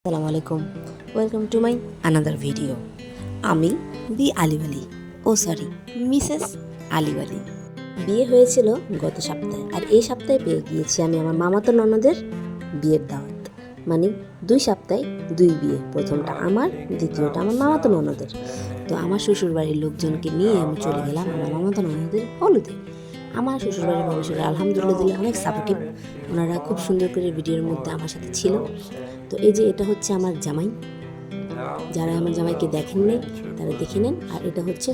আসসালামু আলাইকুম, welcome to my another video. আমি বি আলিওয়ালি, মিসেস আলিওয়ালি। বিয়ে হয়েছিল গত সপ্তাহে, আর এই সপ্তাহে পেয়ে গিয়েছি আমি আমার মামাতো ননদের বিয়ের দাওয়াত। মানে 2 সপ্তাহে 2 বিয়ে, প্রথমটা আমার, দ্বিতীয়টা আমার মামাতো ননদের। তো আমার শ্বশুরবাড়ির লোকজনকে নিয়ে আমি চলে গেলাম আমার মামাতো ননদের হলুদে। আমার শ্বশুরবাড়ির মানুষেরা আলহামদুলিল্লাহ অনেক সাপোর্টিভ, ওনারা খুব সুন্দর করে ভিডিওর মধ্যে আমার সাথে ছিল। তো এই যে এটা হচ্ছে আমার জামাই, যারা আমার জামাইকে দেখেননি তারা দেখে নেন। আর এটা হচ্ছে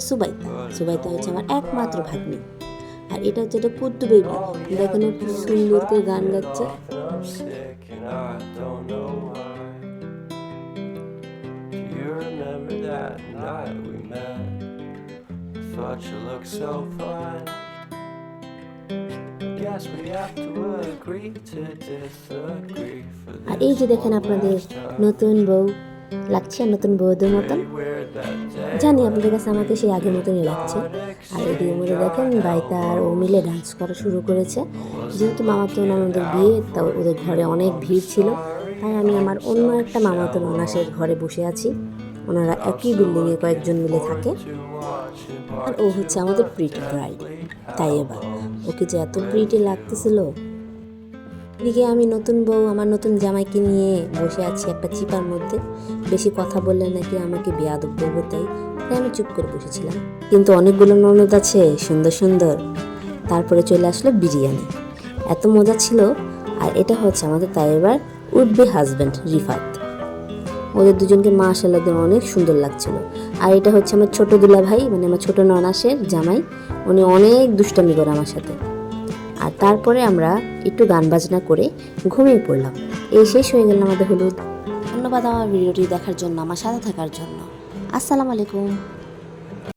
সুবাইতা হচ্ছে আমার একমাত্র ভাগ্নি। আর এটা হচ্ছে একটা পুত্তু বেবি, দেখেন খুব সুন্দর করে গান গাচ্ছে। আর এই যে দেখেন আপনাদের নতুন বউ লাগছে, নতুন বউদের মতন। জানি আপনাদের কাছে আমাকে সেই আগের মতনই লাগছে। আর এদিকে মধ্যে দেখেন বাইতা আর ও মিলে ডান্স করা শুরু করেছে। যেহেতু মামাতো ননদের বিয়ে, তা ওদের ঘরে অনেক ভিড় ছিল, তাই আমি আমার অন্য একটা মামাতো ননাসের ঘরে বসে আছি। ওনারা একই বিল্ডিংয়ে কয়েকজন মিলে থাকে। আর ও হচ্ছে আমাদের প্রিটি ব্রাইড, তাই এবার ওকে যে এত প্রিটি লাগতেছিল। এদিকে আমি নতুন বউ আমার নতুন জামাইকে নিয়ে বসে আছি একটা চিপার মধ্যে। বেশি কথা বললে নাকি আমাকে বেয়াদব বলবো, তাই আমি চুপ করে বসেছিলাম। কিন্তু অনেকগুলো ননদ আছে সুন্দর সুন্দর। তারপরে চলে আসলো বিরিয়ানি, এত মজা ছিল। আর এটা হচ্ছে আমাদের তাই এবার উড-বি হাজব্যান্ড রিফাত। ওদের দুজনকে মাশাআল্লাহ অনেক সুন্দর লাগছিল। আর এটা হচ্ছে আমার ছোট দুলা ভাই, মানে আমার ছোট ননাসের জামাই। উনি অনেক দুষ্টামি করে আমার সাথে। আর তারপরে আমরা একটু গান বাজনা করে ঘুমিয়ে পড়লাম। এই শেষ হয়ে গেল আমাদের হলুদ। ধন্যবাদ আমার ভিডিওটি দেখার জন্য, আমার সাথে থাকার জন্য। আসসালামু আলাইকুম।